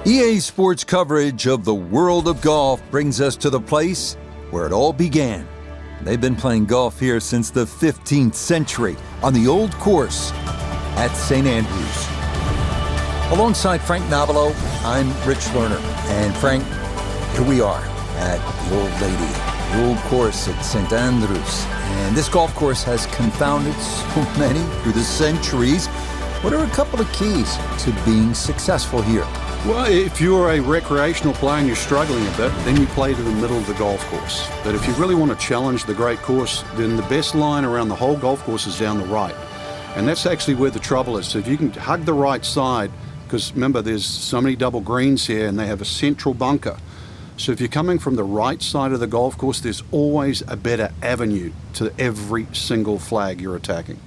EA Sports coverage of the world of golf brings us to the place where it all began. They've been playing golf here since the 15th century on the old course at St. Andrews. Alongside Frank Nobilo, I'm Rich Lerner. And Frank, here we are at the Old Lady, the old course at St. Andrews. And this golf course has confounded so many through the centuries. What are a couple of keys to being successful here? Well, if you're a recreational player and you're struggling a bit, then you play to the middle of the golf course. But if you really want to challenge the great course, then the best line around the whole golf course is down the right. And that's actually where the trouble is. So if you can hug the right side, because remember there's so many double greens here and they have a central bunker. So if you're coming from the right side of the golf course, there's always a better avenue to every single flag you're attacking.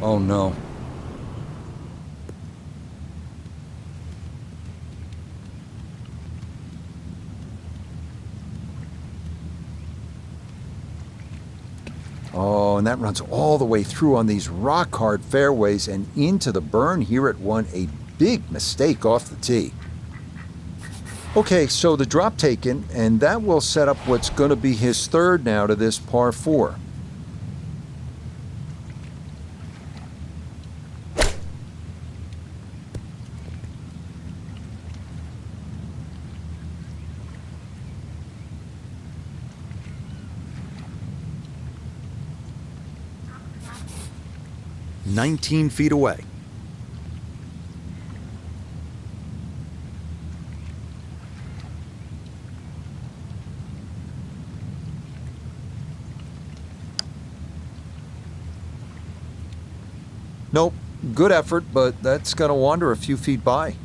Oh no. Oh, and that runs all the way through on these rock-hard fairways and into the burn here at one. A big mistake off the tee. Okay, so the drop taken, and that will set up what's going to be his third now to this par 4. "19 feet away." Nope, good effort, but that's going to wander a few feet by.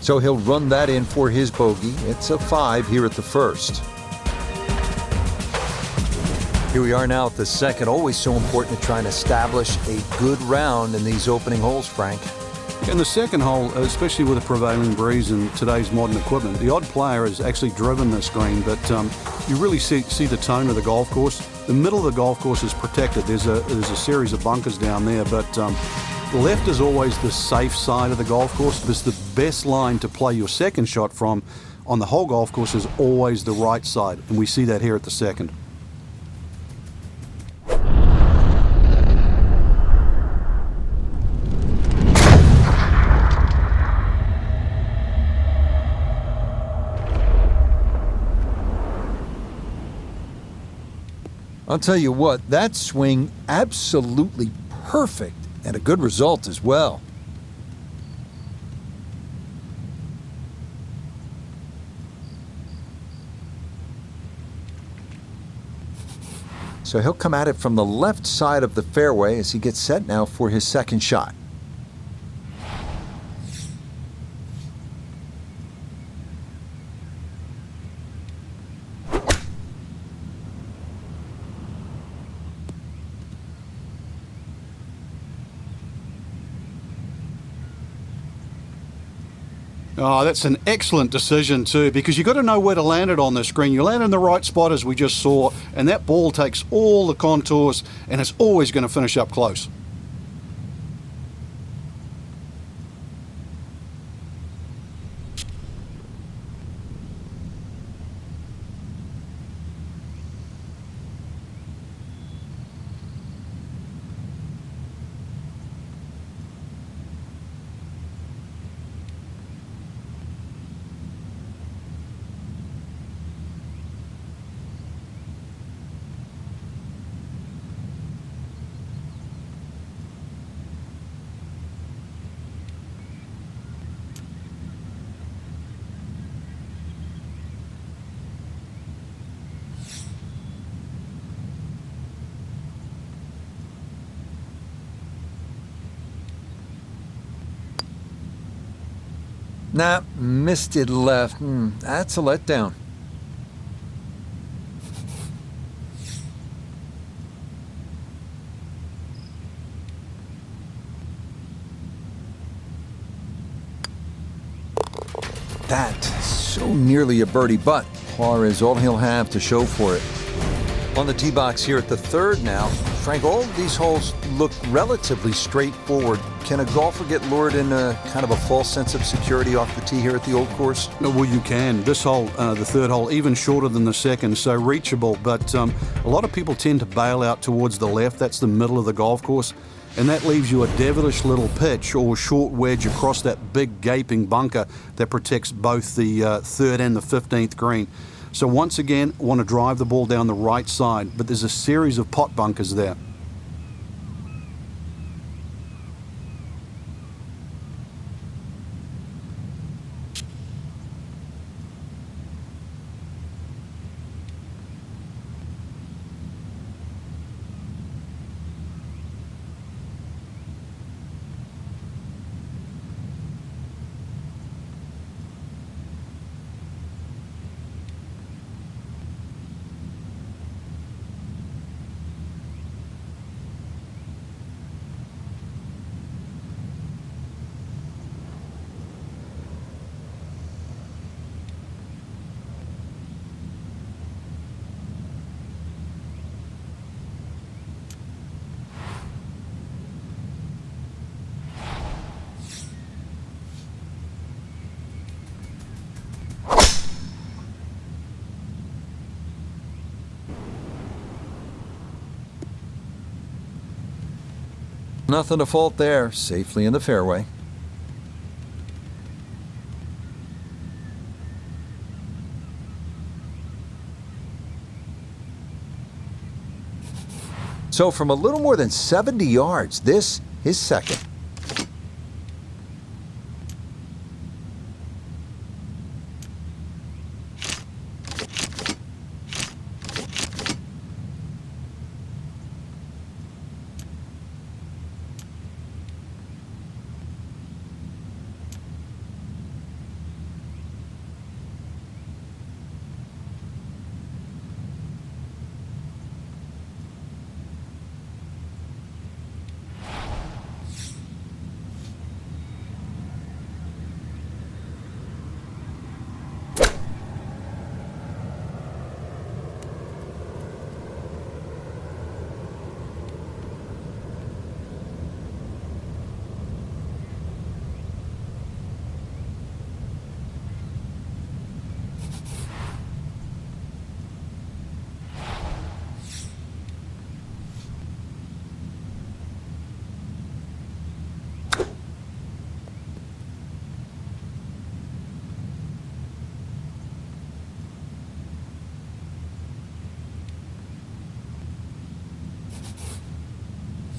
So he'll run that in for his bogey. It's a 5 here at the first. Here we are now at the second. Always so important to try and establish a good round in these opening holes, Frank. In the second hole, especially with the prevailing breeze and today's modern equipment, the odd player has actually driven this green, but you really see the tone of the golf course. The middle of the golf course is protected. There's a series of bunkers down there, but left is always the safe side of the golf course. It's the best line to play your second shot from on the whole golf course is always the right side, and we see that here at the second. I'll tell you what, that swing absolutely perfect. And a good result as well. So he'll come at it from the left side of the fairway as he gets set now for his second shot. Oh, that's an excellent decision too, because you've got to know where to land it on this green. You land in the right spot as we just saw, and that ball takes all the contours, and it's always going to finish up close. Nah, missed it left. That's a letdown. That, so nearly a birdie, but par is all he'll have to show for it. On the tee box here at the third now. Frank, all of these holes look relatively straightforward. Can a golfer get lured into kind of a false sense of security off the tee here at the old course? Well, you can. This hole, the third hole, even shorter than the second, so reachable. But a lot of people tend to bail out towards the left. That's the middle of the golf course. And that leaves you a devilish little pitch or short wedge across that big gaping bunker that protects both the third and the 15th green. So once again, want to drive the ball down the right side, but there's a series of pot bunkers there. Nothing to fault there, safely in the fairway. So from a little more than 70 yards, this is second.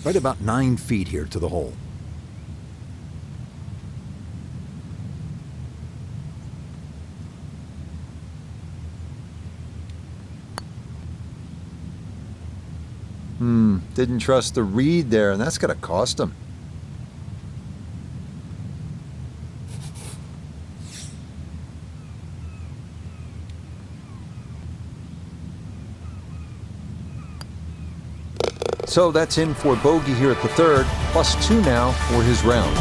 Right about 9 feet here to the hole. Didn't trust the read there, and that's going to cost him. So that's in for bogey here at the third, +2 now for his round.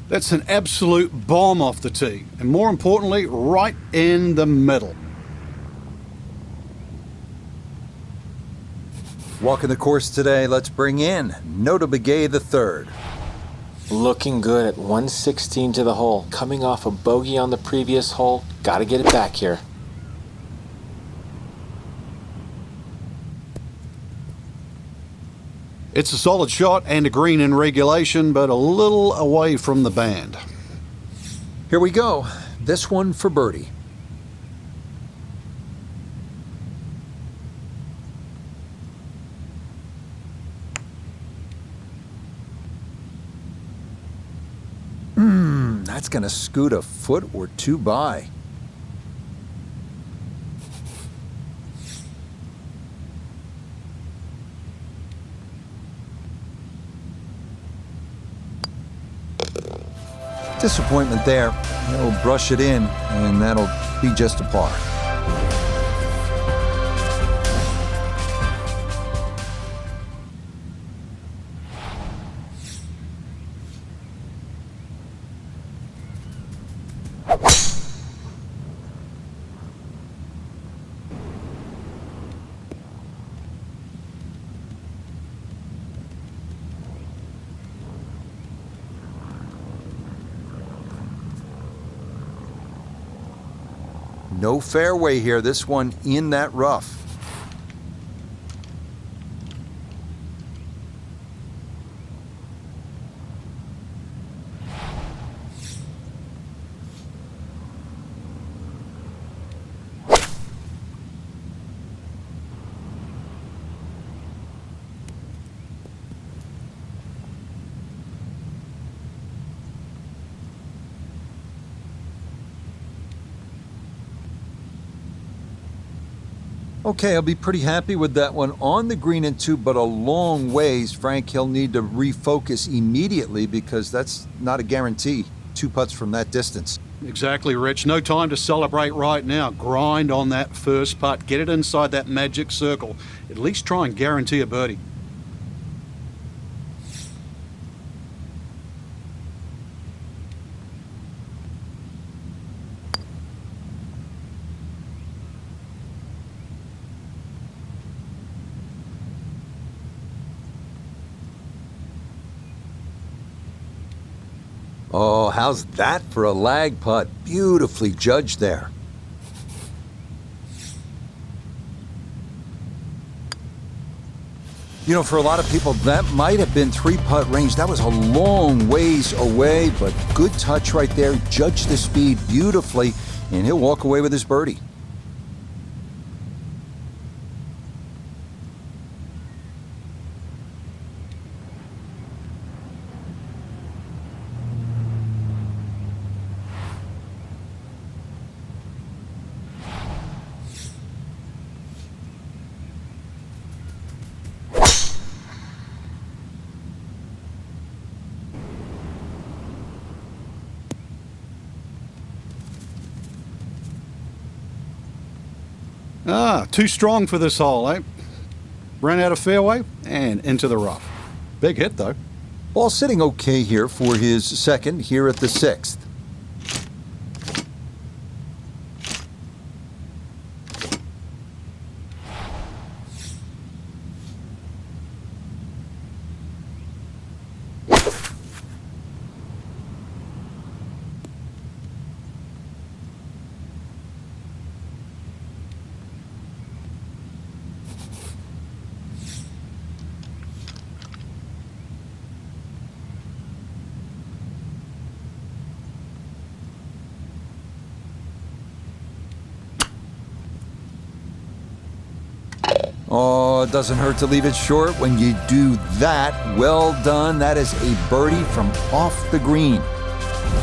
That's an absolute bomb off the tee, and more importantly, right in the middle. Walking the course today, let's bring in Nota Begay the third. Looking good at 116 to the hole. Coming off a bogey on the previous hole. Got to get it back here. It's a solid shot and a green in regulation, but a little away from the band. Here we go. This one for birdie. That's going to scoot a foot or two by. Disappointment there. He'll brush it in, and that'll be just a par. No fairway here, this one in that rough. Okay, I'll be pretty happy with that one on the green and two, but a long ways. Frank, he'll need to refocus immediately because that's not a guarantee. 2 putts from that distance. Exactly, Rich. No time to celebrate right now. Grind on that first putt. Get it inside that magic circle. At least try and guarantee a birdie. Oh, how's that for a lag putt? Beautifully judged there. You know, for a lot of people, that might have been 3-putt range. That was a long ways away, but good touch right there. Judged the speed beautifully, and he'll walk away with his birdie. Too strong for this hole, eh? Ran out of fairway and into the rough. Big hit, though. Ball sitting okay here for his second here at the 6th. Oh, it doesn't hurt to leave it short when you do that. Well done. That is a birdie from off the green.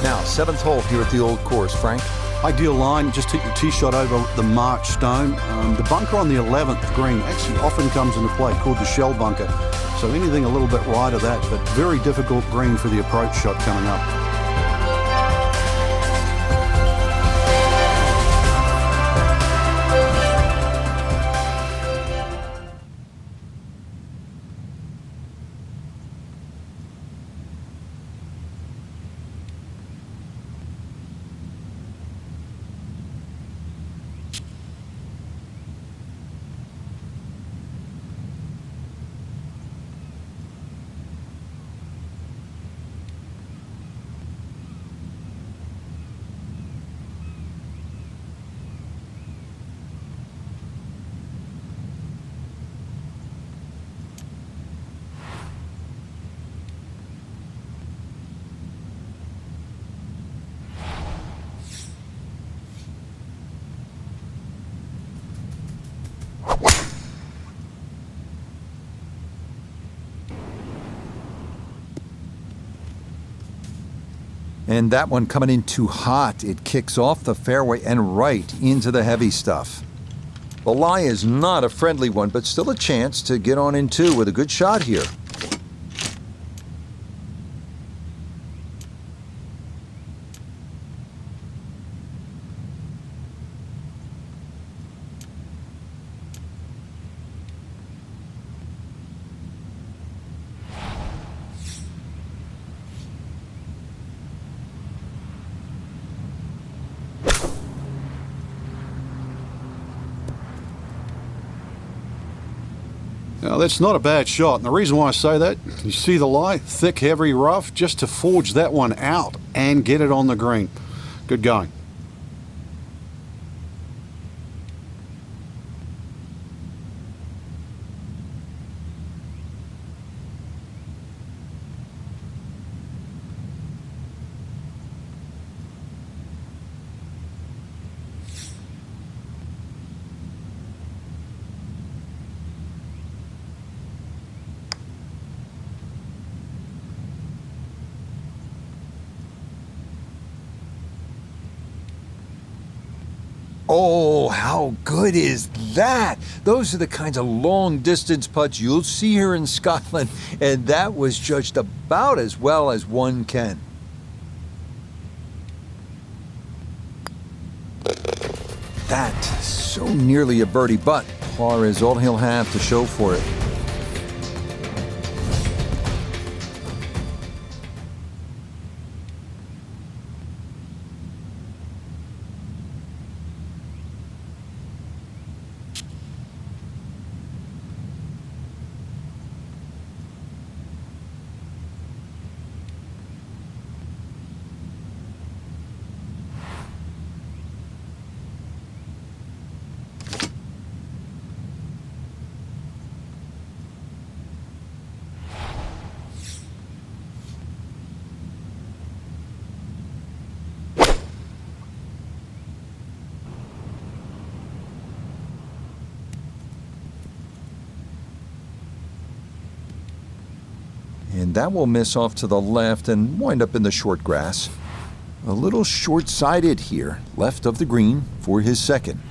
Now, 7th hole here at the old course, Frank. Ideal line, just hit your tee shot over the marked stone. The bunker on the 11th green actually often comes into play, called the shell bunker. So anything a little bit wide of that, but very difficult green for the approach shot coming up. And that one coming in too hot. It kicks off the fairway and right into the heavy stuff. The lie is not a friendly one, but still a chance to get on in two with a good shot here. Now, that's not a bad shot, and the reason why I say that, you see the lie? Thick, heavy rough, just to forge that one out and get it on the green. Good going. Oh, how good is that? Those are the kinds of long-distance putts you'll see here in Scotland, and that was judged about as well as one can. That, so nearly a birdie, but par is all he'll have to show for it. And that will miss off to the left and wind up in the short grass. A little short-sided here, left of the green for his second.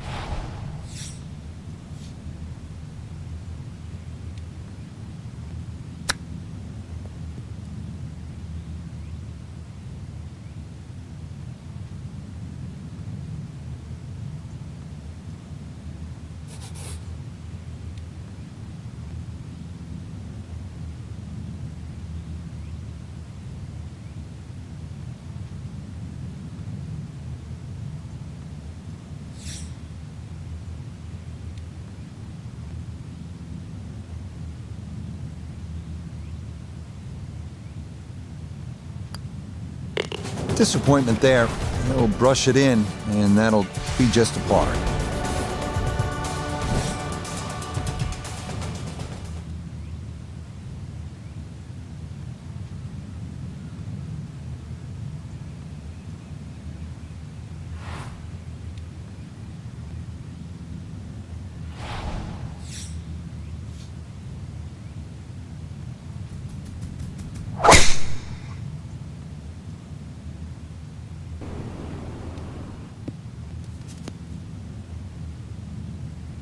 Disappointment there. He'll brush it in, and that'll be just a par.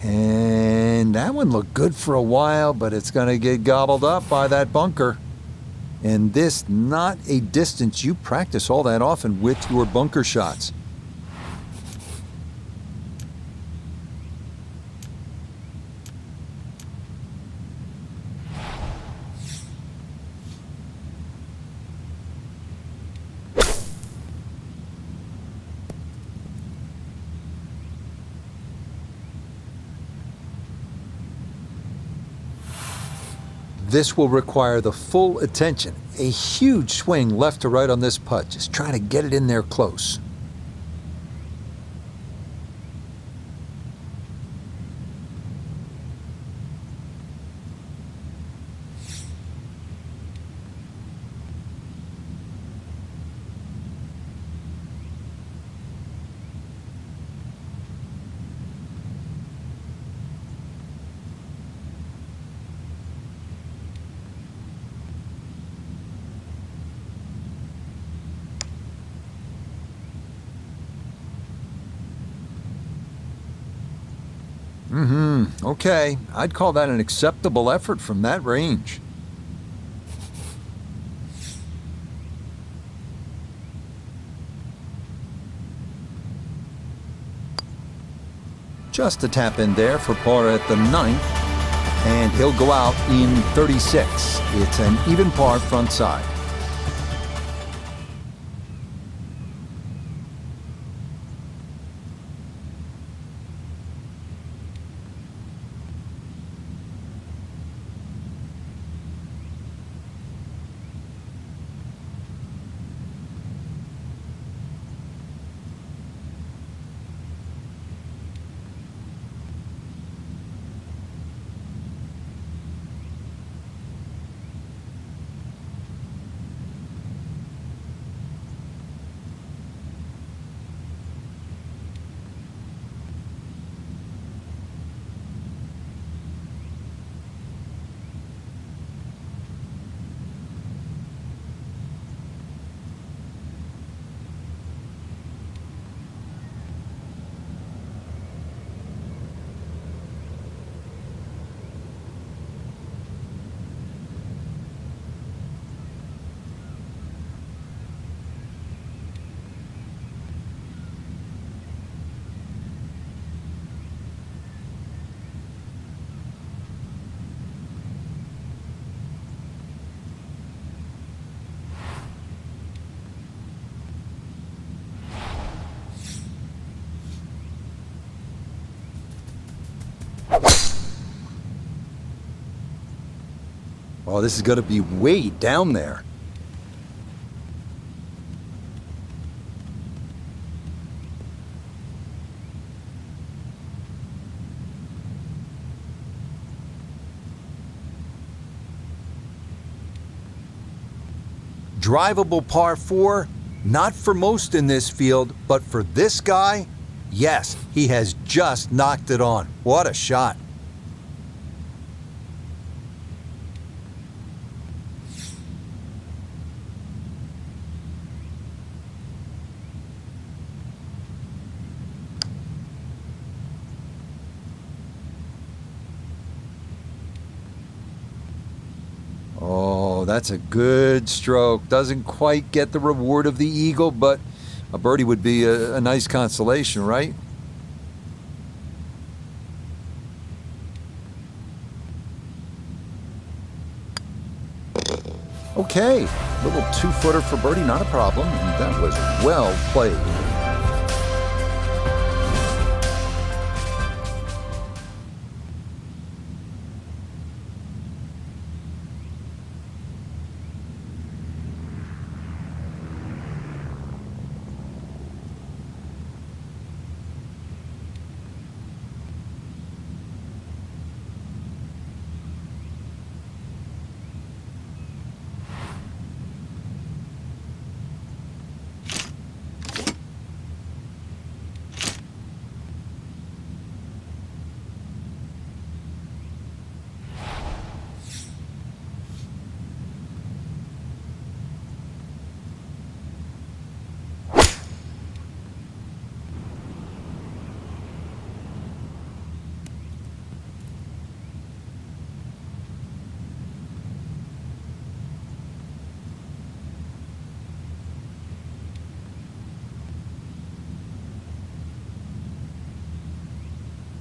And that one looked good for a while, but it's going to get gobbled up by that bunker. And this, not a distance you practice all that often with your bunker shots. This will require the full attention. A huge swing left to right on this putt, just trying to get it in there close. Okay, I'd call that an acceptable effort from that range. Just a tap in there for par at the ninth, and he'll go out in 36. It's an even par front side. Oh, this is going to be way down there. Drivable par 4, not for most in this field, but for this guy, yes, he has just knocked it on. What a shot. Oh, that's a good stroke. Doesn't quite get the reward of the eagle, but a birdie would be a nice consolation, right? Okay, little two-footer for birdie, not a problem, and that was well played.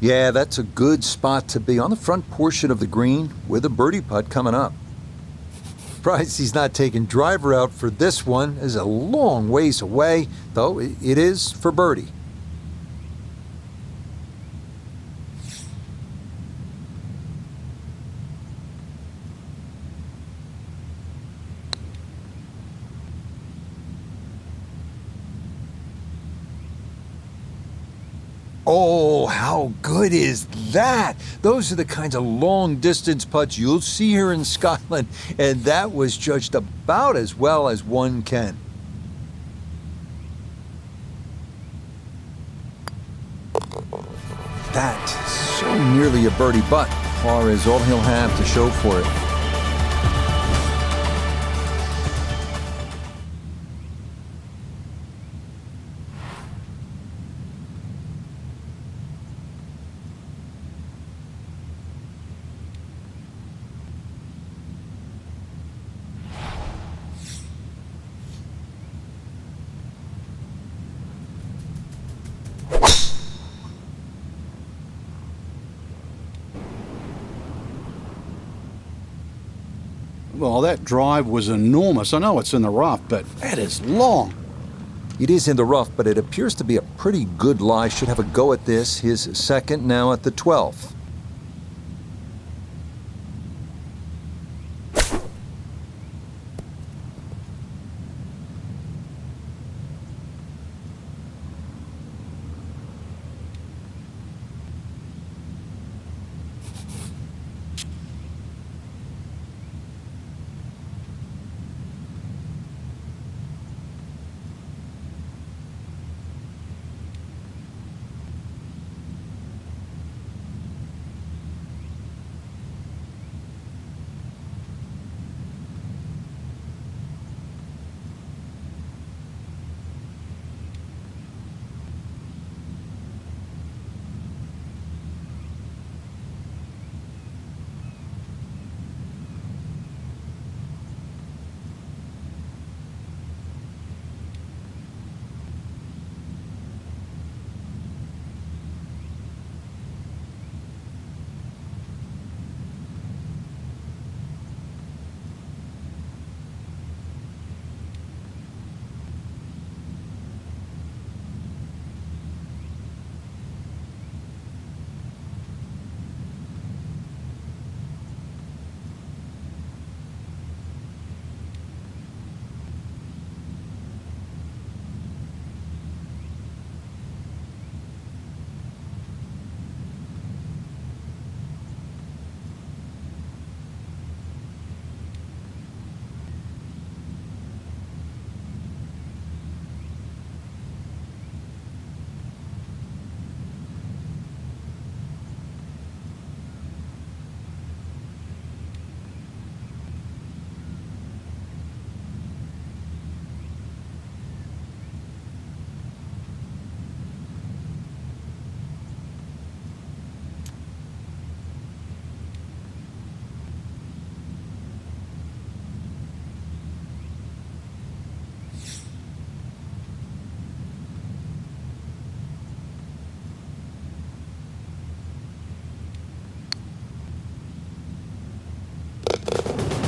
Yeah, that's a good spot to be on the front portion of the green with a birdie putt coming up. Surprised he's not taking driver out for this one. Is a long ways away, though it is for birdie. Oh, how good is that? Those are the kinds of long-distance putts you'll see here in Scotland, and that was judged about as well as one can. That, so nearly a birdie, but par is all he'll have to show for it. Well, that drive was enormous. I know it's in the rough, but that is long. It is in the rough, but it appears to be a pretty good lie. Should have a go at this. His second now at the 12th.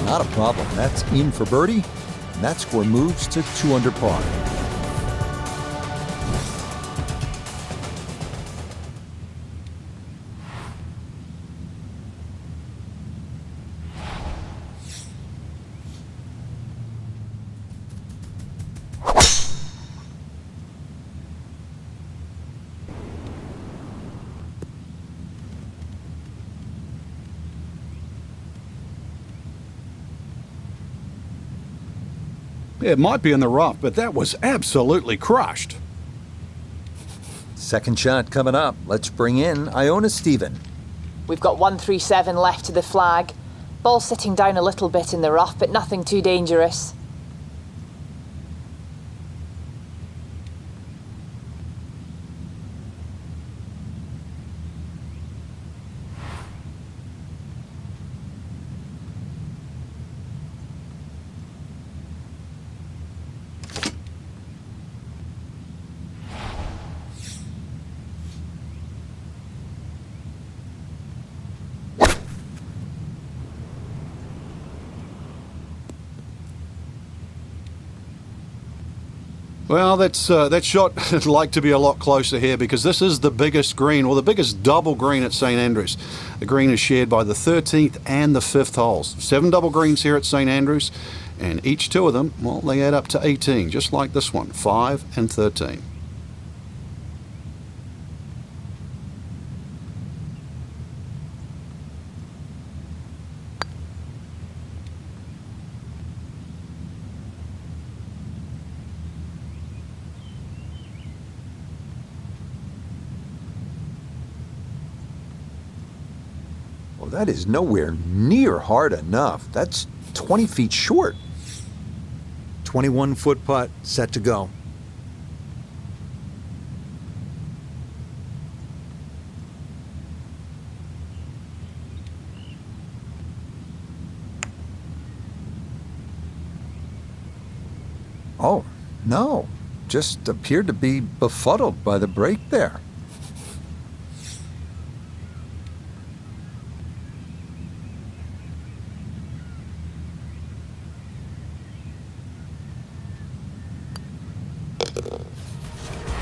Not a problem. That's in for birdie. And that score moves to 2 under par. It might be in the rough, but that was absolutely crushed. Second shot coming up. Let's bring in Iona Stephen. We've got 137 left to the flag. Ball sitting down a little bit in the rough, but nothing too dangerous. Well, that shot would like to be a lot closer here because this is the biggest green, or the biggest double green at St Andrews. The green is shared by the 13th and the 5th holes. 7 double greens here at St Andrews, and each 2 of them, well, they add up to 18, just like this one, 5 and 13. Well, that is nowhere near hard enough. That's 20 feet short. 21-foot putt, set to go. Oh, no. Just appeared to be befuddled by the break there.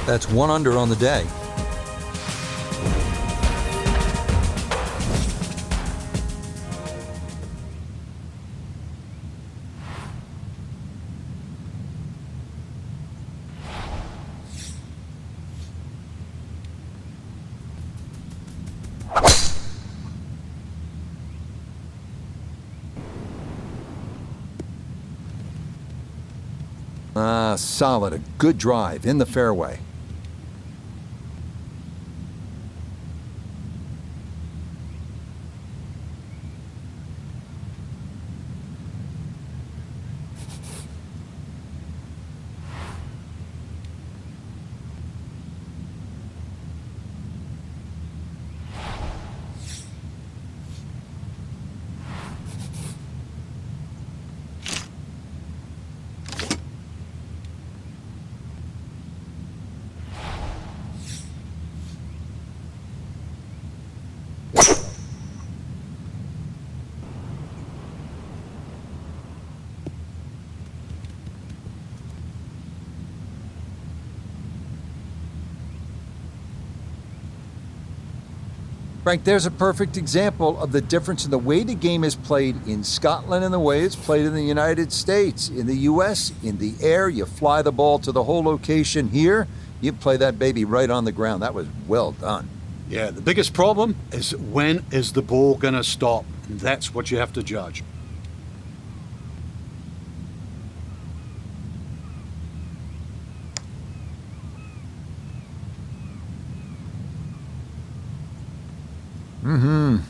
That's 1 under on the day. Solid, a good drive in the fairway. Frank, there's a perfect example of the difference in the way the game is played in Scotland and the way it's played in the United States. In the U.S., in the air, you fly the ball to the whole location. Here, you play that baby right on the ground. That was well done. Yeah, the biggest problem is when is the ball going to stop? And that's what you have to judge.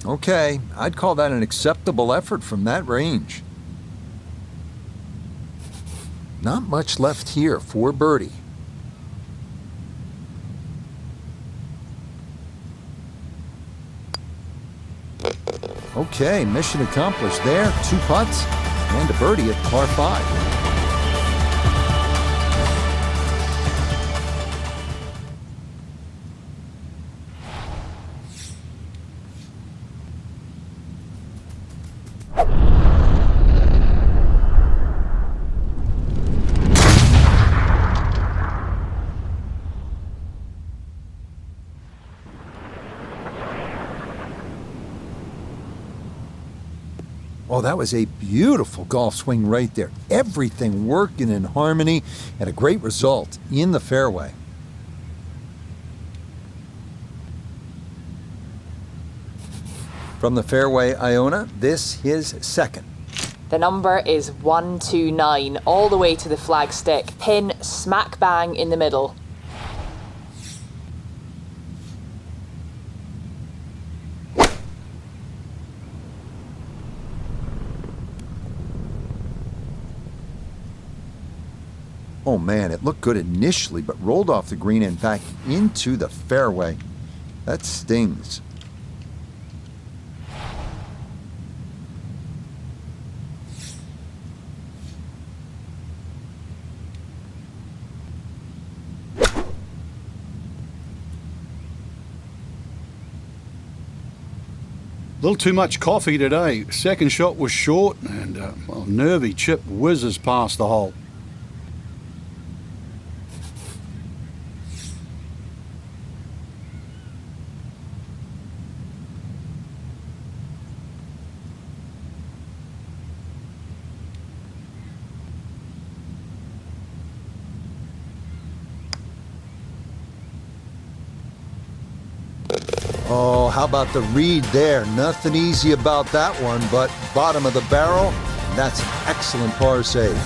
Okay, I'd call that an acceptable effort from that range. Not much left here for birdie. Okay, mission accomplished there. 2 putts and a birdie at par 5. Oh, that was a beautiful golf swing right there. Everything working in harmony and a great result in the fairway. From the fairway, Iona, this his second. The number is 129, all the way to the flagstick. Pin smack bang in the middle. Oh man, it looked good initially, but rolled off the green and back into the fairway. That stings. A little too much coffee today. Second shot was short and nervy chip whizzes past the hole. Oh, how about the read there? Nothing easy about that one, but bottom of the barrel, that's an excellent par save.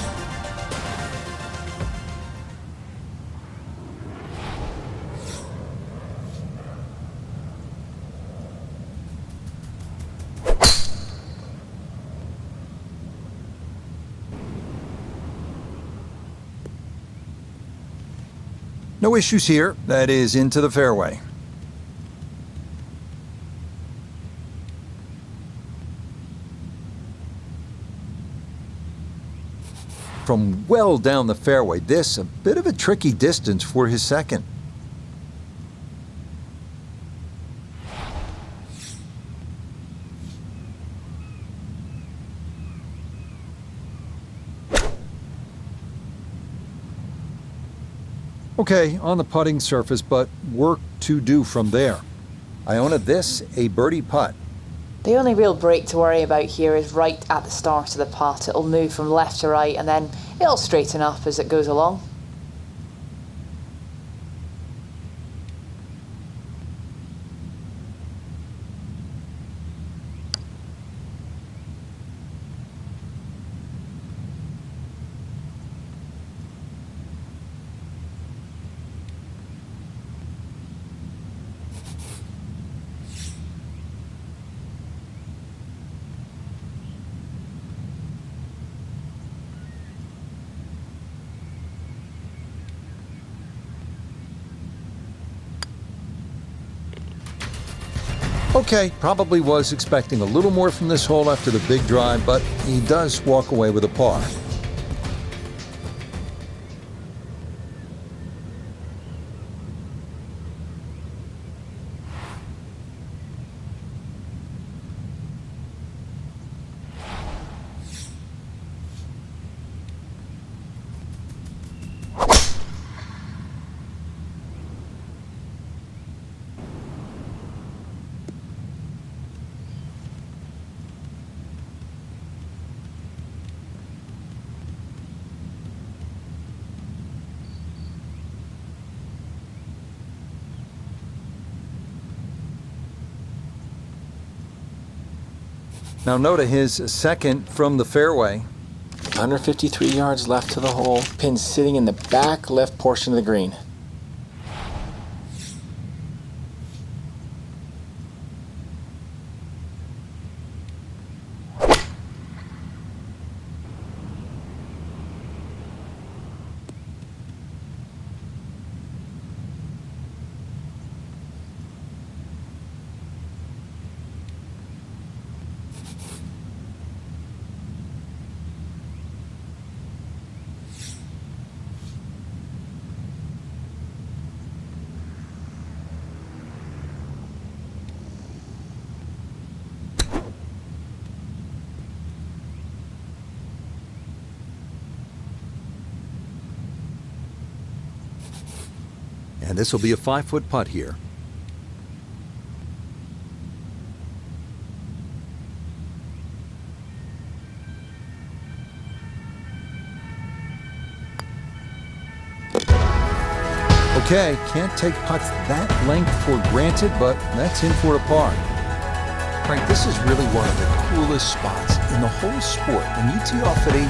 No issues here. That is into the fairway. From well down the fairway, this a bit of a tricky distance for his second. Okay, on the putting surface, but work to do from there. Iona, this a birdie putt. The only real break to worry about here is right at the start of the putt. It'll move from left to right and then it'll straighten up as it goes along. Okay, probably was expecting a little more from this hole after the big drive, but he does walk away with a par. Now Noda, his second from the fairway. 153 yards left to the hole. Pin sitting in the back left portion of the green. And this will be a 5-foot putt here. Okay, can't take putts that length for granted, but that's in for a par. Frank, this is really one of the coolest spots in the whole sport. When you tee off at 18,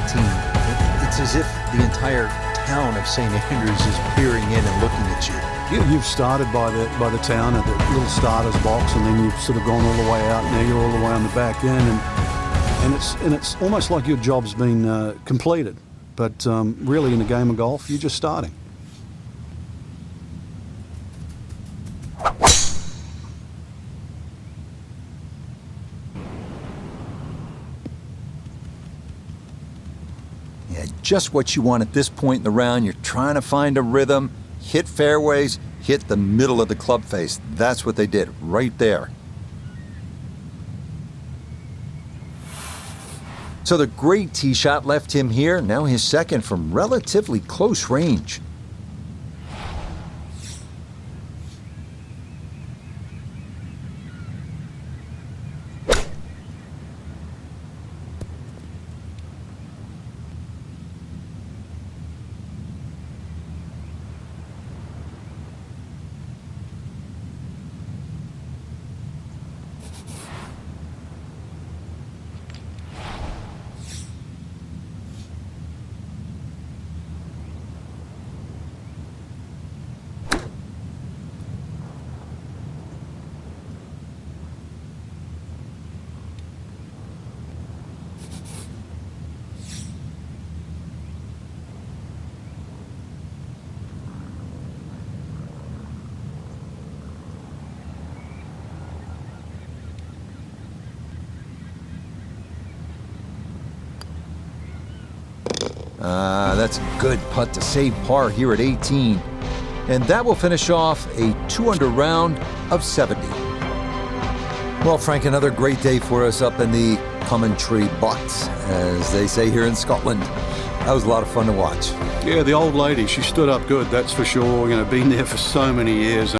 it's as if the entire town of St. Andrews is peering in and looking at you. You've started by the town at the little starter's box, and then you've sort of gone all the way out. Now you're all the way on the back end, and it's almost like your job's been completed. But really, in a game of golf, you're just starting. Yeah, just what you want at this point in the round. You're trying to find a rhythm, hit fairways, hit the middle of the club face. That's what they did right there. So the great tee shot left him here, now his second from relatively close range. That's a good putt to save par here at 18. And that will finish off a 2-under round of 70. Well, Frank, another great day for us up in the commentary box, as they say here in Scotland. That was a lot of fun to watch. Yeah, the old lady, she stood up good, that's for sure. Been there for so many years.